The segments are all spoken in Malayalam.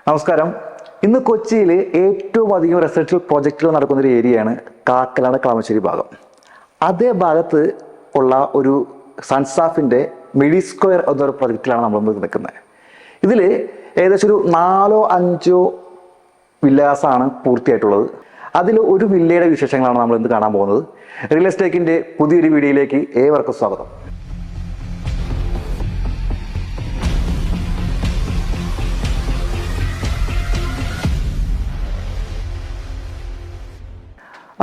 നമസ്കാരം. ഇന്ന് കൊച്ചിയിൽ ഏറ്റവും അധികം റെസിഡൻഷ്യൽ പ്രോജക്റ്റുകൾ നടക്കുന്ന ഒരു ഏരിയയാണ് കാക്കനാട് കളമശ്ശേരി ഭാഗം. അതേ ഭാഗത്ത് ഉള്ള ഒരു സൺസാഫിൻ്റെ മെഡി സ്ക്വയർ എന്നൊരു പ്രൊജക്റ്റിലാണ് നമ്മൾ നിൽക്കുന്നത്. ഇതിൽ ഏകദേശം ഒരു 4-5 വില്ലാസാണ് പൂർത്തിയായിട്ടുള്ളത്. അതിൽ ഒരു വില്ലയുടെ വിശേഷങ്ങളാണ് നമ്മൾ ഇന്ന് കാണാൻ പോകുന്നത്. റിയൽ എസ്റ്റേറ്റിൻ്റെ പുതിയൊരു വീഡിയോയിലേക്ക് ഏവർക്കും സ്വാഗതം.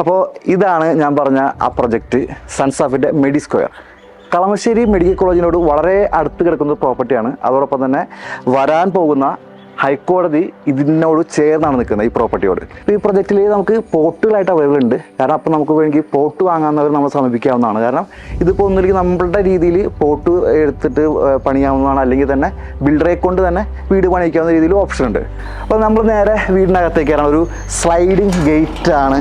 അപ്പോൾ ഇതാണ് ഞാൻ പറഞ്ഞ ആ പ്രൊജക്റ്റ്, സൺസാഫിൻ്റെ മെഡി സ്ക്വയർ. കളമശ്ശേരി മെഡിക്കൽ കോളേജിനോട് വളരെ അടുത്ത് കിടക്കുന്ന പ്രോപ്പർട്ടിയാണ്. അതോടൊപ്പം തന്നെ വരാൻ പോകുന്ന ഹൈക്കോടതി ഇതിനോട് ചേർന്നാണ് നിൽക്കുന്നത് ഈ പ്രോപ്പർട്ടിയോട്. ഈ പ്രൊജക്റ്റിൽ നമുക്ക് പോട്ടുകളായിട്ട് അവൈലബിൾ ഉണ്ട്. കാരണം അപ്പോൾ നമുക്ക് വേണമെങ്കിൽ പോട്ട് വാങ്ങാവുന്നവർ നമ്മൾ സമീപിക്കാവുന്നതാണ്. കാരണം ഇതിപ്പോൾ ഒന്നിലേക്ക് നമ്മളുടെ രീതിയിൽ പോട്ട് എടുത്തിട്ട് പണിയാവുന്നതാണ്, അല്ലെങ്കിൽ തന്നെ ബിൽഡറെ കൊണ്ട് തന്നെ വീട് പണിയിക്കാവുന്ന രീതിയിൽ ഓപ്ഷൻ ഉണ്ട്. അപ്പോൾ നമ്മൾ നേരെ വീടിനകത്തേക്കാണ്. ഒരു സ്ലൈഡിങ് ഗേറ്റാണ്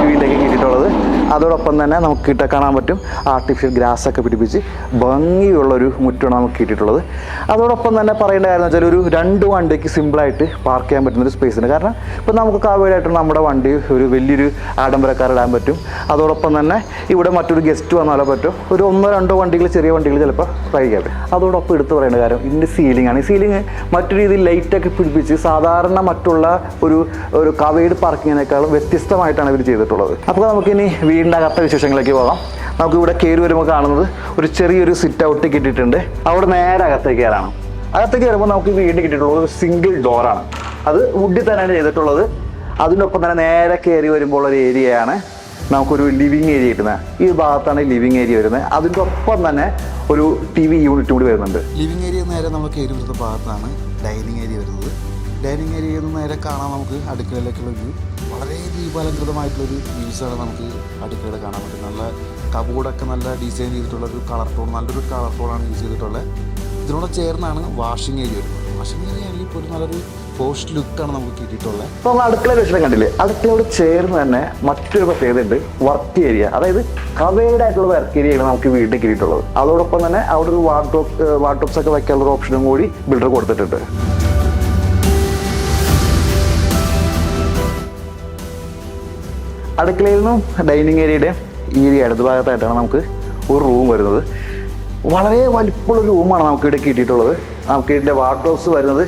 വീട്ടിലേക്ക് കിട്ടിയിട്ടുള്ളത്. അതോടൊപ്പം തന്നെ നമുക്ക് കാണാൻ പറ്റും ആർട്ടിഫിഷ്യൽ ഗ്രാസൊക്കെ പിടിപ്പിച്ച് ഭംഗിയുള്ളൊരു മുറ്റാണ് നമുക്ക് കിട്ടിയിട്ടുള്ളത്. അതോടൊപ്പം തന്നെ പറയേണ്ട കാര്യം എന്ന് വെച്ചാൽ ഒരു 2 വണ്ടിക്ക് സിമ്പിളായിട്ട് പാർക്ക് ചെയ്യാൻ പറ്റുന്നൊരു സ്പേസ് ഉണ്ട്. കാരണം ഇപ്പോൾ നമുക്ക് കാവേടായിട്ട് നമ്മുടെ വണ്ടി ഒരു വലിയൊരു ആഡംബരക്കാർ ഇടാൻ പറ്റും. അതോടൊപ്പം തന്നെ ഇവിടെ മറ്റൊരു ഗസ്റ്റ് വന്നാലോ പറ്റും. ഒരു 1-2 വണ്ടികൾ, ചെറിയ വണ്ടികൾ ചിലപ്പോൾ കഴിക്കാൻ പറ്റും. അതോടൊപ്പം എടുത്ത് പറയേണ്ട കാര്യം ഇതിൻ്റെ സീലിംഗ് ആണ്. ഈ സീലിംഗ് മറ്റു രീതിയിൽ ലൈറ്റൊക്കെ പിടിപ്പിച്ച് സാധാരണ മറ്റുള്ള ഒരു കവേഡ് പാർക്കിങ്ങിനേക്കാളും വ്യത്യസ്തമായിട്ടാണ് ഇവർ ചെയ്തിട്ടുള്ളത്. അപ്പോൾ നമുക്കിനി വീടിൻ്റെ അകത്തെ വിശേഷങ്ങളിലേക്ക് പോകാം. നമുക്കിവിടെ കയറി വരുമ്പോൾ കാണുന്നത് ഒരു ചെറിയൊരു സിറ്റ് ഔട്ട് കിട്ടിയിട്ടുണ്ട്. അവിടെ നേരെ അകത്തേക്ക് കയറാണ്. അകത്തേക്ക് കയറുമ്പോൾ നമുക്ക് വീട് കിട്ടിയിട്ടുള്ളത് ഒരു സിംഗിൾ ഡോറാണ്. അത് വുഡിൽ തന്നെയാണ് ചെയ്തിട്ടുള്ളത്. അതിനൊപ്പം തന്നെ നേരെ കയറി വരുമ്പോൾ ഒരു ഏരിയയാണ് നമുക്കൊരു ലിവിങ് ഏരിയ കിട്ടുന്നത്. ഈ ഭാഗത്താണ് ലിവിങ് ഏരിയ വരുന്നത്. അതിൻ്റെ ഒപ്പം തന്നെ ഒരു TV യൂണിറ്റ് കൂടി വരുന്നുണ്ട്. ലിവിങ് ഏരിയ നേരെ നമ്മൾ കയറി വരുന്ന ഭാഗത്താണ് ഡൈനിങ് ഏരിയ വരുന്നത്. ഡൈനിങ് ഏരിയയിൽ നിന്ന് നേരെ കാണാൻ നമുക്ക് അടുക്കളയിലേക്കുള്ള വ്യൂ. വളരെ ദീപാലംകൃതമായിട്ടുള്ളൊരു വ്യൂസാണ് നമുക്ക് അടുക്കളയിൽ കാണാൻ പറ്റും. നല്ല കബോർഡൊക്കെ നല്ല ഡിസൈൻ ചെയ്തിട്ടുള്ളൊരു കളർ ടോൺ, നല്ലൊരു കളർ ടോണാണ് യൂസ് ചെയ്തിട്ടുള്ളത്. ഇതിനോട് ചേർന്നാണ് വാഷിംഗ് ഏരിയ വരുന്നത്. വാഷിംഗ് ഏരിയ ആണെങ്കിൽ ഇപ്പോൾ ഒരു നല്ലൊരു പോസ്റ്റ് ലുക്കാണ് നമുക്ക് കിട്ടിയിട്ടുള്ളത്. അപ്പോൾ നമ്മൾ അടുക്കള വിഷയം കണ്ടില്ലേ, അടുക്കളയോട് ചേർന്ന് തന്നെ മറ്റൊരു പ്രത്യേകത ഉണ്ട്, വർക്ക് ഏരിയ. അതായത് കവേഡ് ആയിട്ടുള്ള വർക്ക് ഏരിയയാണ് നമുക്ക് വീട്ടിൽ കിട്ടിയിട്ടുള്ളത്. അതോടൊപ്പം തന്നെ അവിടെ ഒരു വാർഡ്രോബ്സ് ഒക്കെ വയ്ക്കാനുള്ള ഓപ്ഷനും കൂടി ബിൽഡർ കൊടുത്തിട്ടുണ്ട്. അടുക്കളയിൽ നിന്നും ഡൈനിങ് ഏരിയയുടെ ഈ ഇടത് ഭാഗത്തായിട്ടാണ് നമുക്ക് ഒരു റൂം വരുന്നത്. വളരെ വലിപ്പമുള്ള റൂമാണ് നമുക്ക് ഇവിടെ കിട്ടിയിട്ടുള്ളത്. നമുക്ക് ഇതിൻ്റെ വാർഡ്രോബ്സ് വരുന്നത്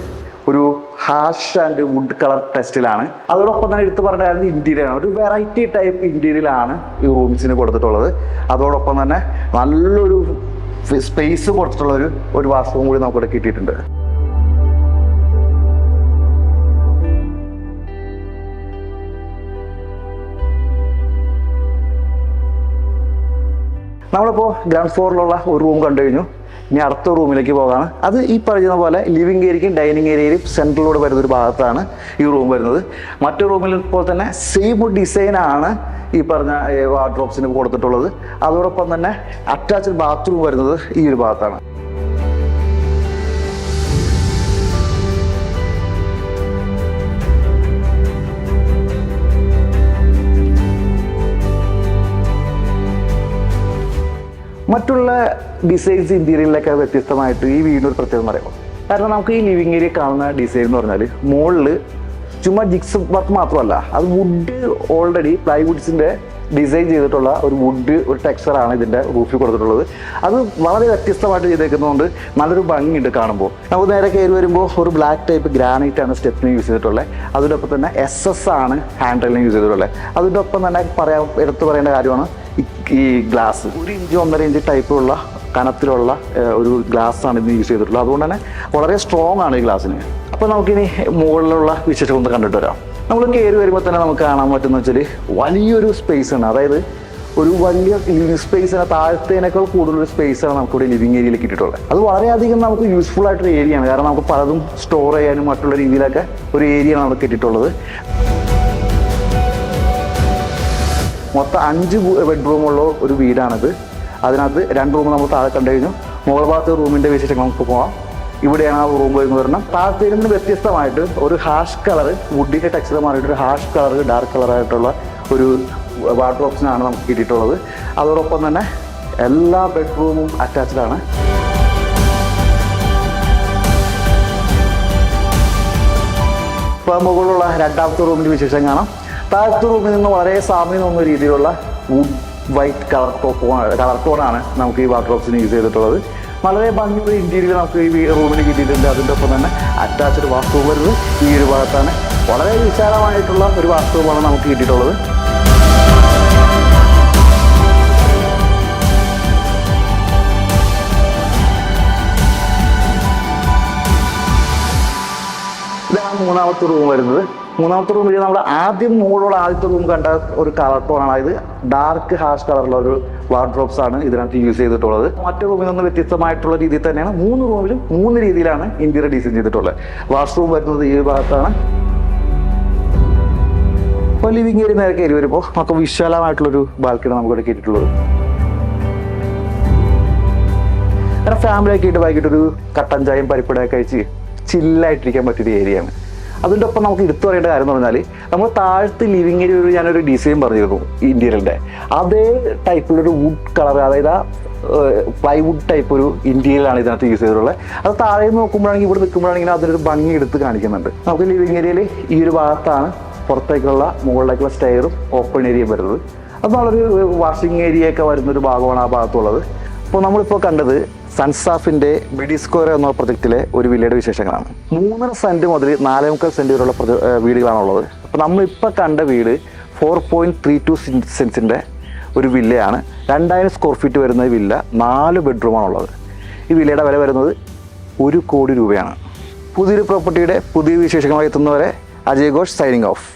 ഒരു ഹാഷ് ആൻഡ് വുഡ് കളർ ടെസ്റ്റിലാണ്. അതോടൊപ്പം തന്നെ എടുത്ത് പറഞ്ഞാൽ ഇന്റീരിയറാണ്. ഒരു വെറൈറ്റി ടൈപ്പ് ഇന്റീരിയലാണ് ഈ റൂംസിന് കൊടുത്തിട്ടുള്ളത്. അതോടൊപ്പം തന്നെ നല്ലൊരു സ്പേസ് കൊടുത്തിട്ടുള്ള ഒരു വാഷ്റൂം കൂടി നമുക്കിവിടെ കിട്ടിയിട്ടുണ്ട്. നമ്മളിപ്പോൾ ഗ്രൗണ്ട് ഫ്ലോറിലുള്ള ഒരു റൂം കണ്ടു കഴിഞ്ഞു. ഇനി അടുത്ത റൂമിലേക്ക് പോകാണ്. അത് ഈ പറയുന്ന പോലെ ലിവിങ് ഏരിയയ്ക്കും ഡൈനിങ് ഏരിയയിലും സെൻട്രലിലൂടെ വരുന്നൊരു ഭാഗത്താണ് ഈ റൂം വരുന്നത്. മറ്റു റൂമിൽ ഇപ്പോൾ തന്നെ സെയിം ഡിസൈനാണ് ഈ പറഞ്ഞ വാർഡ്രോബ്സിന് കൊടുത്തിട്ടുള്ളത്. അതോടൊപ്പം തന്നെ അറ്റാച്ച്ഡ് ബാത്റൂം വരുന്നത് ഈ ഒരു ഭാഗത്താണ്. മറ്റുള്ള ഡിസൈൻസ് ഇന്റീരിയറിലൊക്കെ വ്യത്യസ്തമായിട്ട് ഈ വീടിനൊരു പ്രത്യേകം പറയുമ്പോൾ, കാരണം നമുക്ക് ഈ ലിവിങ് ഏരിയ കാണുന്ന ഡിസൈൻ എന്ന് പറഞ്ഞാൽ മുകളിൽ ചുമ്മാ ജിക്സ് വർക്ക് മാത്രമല്ല, അത് വുഡ് ഓൾറെഡി പ്ലൈവുഡ്സിൻ്റെ ഡിസൈൻ ചെയ്തിട്ടുള്ള ഒരു ടെക്സ്ചറാണ് ഇതിൻ്റെ റൂഫിൽ കൊടുത്തിട്ടുള്ളത്. അത് വളരെ വ്യത്യസ്തമായിട്ട് ചെയ്തേക്കുന്നതുകൊണ്ട് നല്ലൊരു ഭംഗിയുണ്ട് കാണുമ്പോൾ. നമുക്ക് നേരെ കയറി വരുമ്പോൾ ഒരു ബ്ലാക്ക് ടൈപ്പ് ഗ്രാനൈറ്റ് ആണ് സ്റ്റെപ്പിന് യൂസ് ചെയ്തിട്ടുള്ളത്. അതിനൊപ്പം തന്നെ SS ആണ് ഹാൻഡ് റെയിലിന് യൂസ് ചെയ്തിട്ടുള്ളത്. അതിൻ്റെ ഒപ്പം തന്നെ എടുത്തു പറയേണ്ട കാര്യമാണ് ഈ ഗ്ലാസ്. 1 ഇഞ്ച് 1.5 ഇഞ്ച് ടൈപ്പുള്ള കനത്തിലുള്ള ഒരു ഗ്ലാസ്സാണ് ഇതിന് യൂസ് ചെയ്തിട്ടുള്ളത്. അതുകൊണ്ട് തന്നെ വളരെ സ്ട്രോങ് ആണ് ഈ ഗ്ലാസ്സിന്. അപ്പോൾ നമുക്കിനി മുകളിലുള്ള വിശേഷം ഒന്ന് കണ്ടിട്ട് വരാം. നമ്മൾ കയറി വരുമ്പോൾ തന്നെ നമുക്ക് കാണാൻ പറ്റുന്ന വെച്ചാൽ വലിയൊരു സ്പേസ് ആണ്. അതായത് ഒരു വലിയ ലിവിങ് സ്പേസിന് താഴത്തേനേക്കാൾ കൂടുതലൊരു സ്പേസാണ് നമുക്കിവിടെ ലിവിങ് ഏരിയയിൽ കിട്ടിയിട്ടുള്ളത്. അത് വളരെയധികം നമുക്ക് യൂസ്ഫുൾ ആയിട്ടൊരു ഏരിയയാണ്. കാരണം നമുക്ക് പലതും സ്റ്റോർ ചെയ്യാനും മറ്റുള്ള രീതിയിലൊക്കെ ഒരു ഏരിയയാണ് നമുക്ക് കിട്ടിയിട്ടുള്ളത്. മൊത്തം 5 ബെഡ്റൂമുള്ള ഒരു വീടാണിത്. അതിനകത്ത് 2 റൂം നമ്മൾ താഴെ കണ്ടു കഴിഞ്ഞു. മുകൾ ഭാഗത്തെ റൂമിൻ്റെ വിശേഷങ്ങൾ നമുക്ക് പോകാം. ഇവിടെയാണ് ആ റൂം വരുന്നത്. പറഞ്ഞാൽ താഴത്തേരിൽ നിന്ന് വ്യത്യസ്തമായിട്ട് ഒരു ഹാഷ് കളർ, വുഡിൻ്റെ ടെക്സ്ചർ മാറിയിട്ട് ഒരു ഹാഷ് കളർ, ഡാർക്ക് കളറായിട്ടുള്ള ഒരു വാർഡ്രോബ്സിനാണ് നമുക്ക് കിട്ടിയിട്ടുള്ളത്. അതോടൊപ്പം തന്നെ എല്ലാ ബെഡ്റൂമും അറ്റാച്ച്ഡ് ആണ്. ഇപ്പോൾ മുകളിലുള്ള രണ്ടാമത്തെ റൂമിൻ്റെ വിശേഷം കാണാം. താഴത്തെ റൂമിൽ നിന്ന് വളരെ സാമ്യം തോന്നുന്ന രീതിയിലുള്ള വുഡ് വൈറ്റ് കളർ ടോണാണ് നമുക്ക് ഈ വാർഡ്രോബ്സിന് യൂസ് ചെയ്തിട്ടുള്ളത്. വളരെ ഭംഗിയുള്ള ഇൻറ്റീരിയർ നമുക്ക് ഈ റൂമിന് കിട്ടിയിട്ടുണ്ട്. അതിൻ്റെ ഒപ്പം തന്നെ അറ്റാച്ച്ഡ് വാസ്തു വരുന്നത് ഈ ഒരു ഭാഗത്താണ്. വളരെ വിശാലമായിട്ടുള്ള ഒരു വാസ്തുവാണ് നമുക്ക് കിട്ടിയിട്ടുള്ളത്. ഇതാണ് മൂന്നാമത്തെ റൂം വരുന്നത്. മൂന്നാമത്തെ റൂമിൽ നമ്മൾ ആദ്യം മുകളിലുള്ള ആദ്യത്തെ റൂം കണ്ട ഒരു കളർ ടോണാണ്. ഇത് ഡാർക്ക് ഹാഷ് കളറുള്ള ഒരു വാർഡ്രോബ്സ് ആണ് ഇതിനകത്ത് യൂസ് ചെയ്തിട്ടുള്ളത്. മറ്റു റൂമിൽ നിന്ന് വ്യത്യസ്തമായിട്ടുള്ള രീതിയിൽ തന്നെയാണ് 3 റൂമിലും 3 രീതിയിലാണ് ഇന്റീരിയർ ഡിസൈൻ ചെയ്തിട്ടുള്ളത്. വാഷ്റൂം വരുന്നത് ഈ ഭാഗത്താണ്. ഇപ്പോൾ ലിവിംഗ് ഏരിയ നേരെ കയറി വരുമ്പോൾ നമുക്ക് വിശാലമായിട്ടുള്ളൊരു ബാൽക്കണി നമുക്കിവിടെ കിട്ടിയിട്ടുള്ളത്. കാരണം ഫാമിലിയൊക്കെ ആയിട്ട് വൈകിട്ടൊരു കട്ടൻ ചായയും പരിപ്പിടയൊക്കെ കഴിച്ച് ചില്ലായിട്ടിരിക്കാൻ പറ്റിയൊരു ഏരിയയാണ്. അതിൻ്റെ ഒപ്പം നമുക്ക് എടുത്തു പറയേണ്ട കാര്യം എന്ന് പറഞ്ഞാൽ നമ്മൾ താഴത്ത് ലിവിംഗ് ഏരിയ ഞാനൊരു ഡിസൈൻ പറഞ്ഞിരുന്നു ഇന്റീരിയറിൻ്റെ. അതേ ടൈപ്പിലൊരു വുഡ് കളർ, അതായത് പ്ലൈവുഡ് ടൈപ്പ് ഒരു ഇന്റീരിയറാണ് ഇതിനകത്ത് യൂസ് ചെയ്തിട്ടുള്ളത്. അത് താഴെ നോക്കുമ്പോഴാണെങ്കിൽ ഇവിടെ നിൽക്കുമ്പോഴാണെങ്കിൽ അതിനൊരു ഭംഗി എടുത്ത് കാണിക്കുന്നുണ്ട്. നമുക്ക് ലിവിംഗ് ഏരിയയിൽ ഈ ഒരു ഭാഗത്താണ് പുറത്തേക്കുള്ള മുകളിലേക്കുള്ള സ്റ്റെയറും ഓപ്പൺ ഏരിയയും വരുന്നത്. അത് നല്ലൊരു വാഷിംഗ് ഏരിയ ഒക്കെ വരുന്നൊരു ഭാഗമാണ് ആ ഭാഗത്തുള്ളത്. അപ്പോൾ നമ്മളിപ്പോൾ കണ്ടത് സൺസാഫിൻ്റെ മെഡിസ്ക്വയർ എന്ന പ്രൊജക്റ്റിലെ ഒരു വില്ലയുടെ വിശേഷങ്ങളാണ്. 3.5 സെൻറ്റ് മുതൽ 4.25 സെൻറ്റ് വരെയുള്ള വീടുകളാണുള്ളത്. അപ്പോൾ നമ്മളിപ്പോൾ കണ്ട വീട് 4.32 സെൻസിൻ്റെ ഒരു വില്ലയാണ്. 2000 സ്ക്വയർ ഫീറ്റ് വരുന്ന വില്ല, 4 ബെഡ്റൂമാണുള്ളത്. ഈ വില്ലയുടെ വില വരുന്നത് 1 കോടി രൂപയാണ്. പുതിയൊരു പ്രോപ്പർട്ടിയുടെ പുതിയ വിശേഷങ്ങളായി എത്തുന്നവരെ അജയ് ഘോഷ് സൈനിങ് ഓഫ്.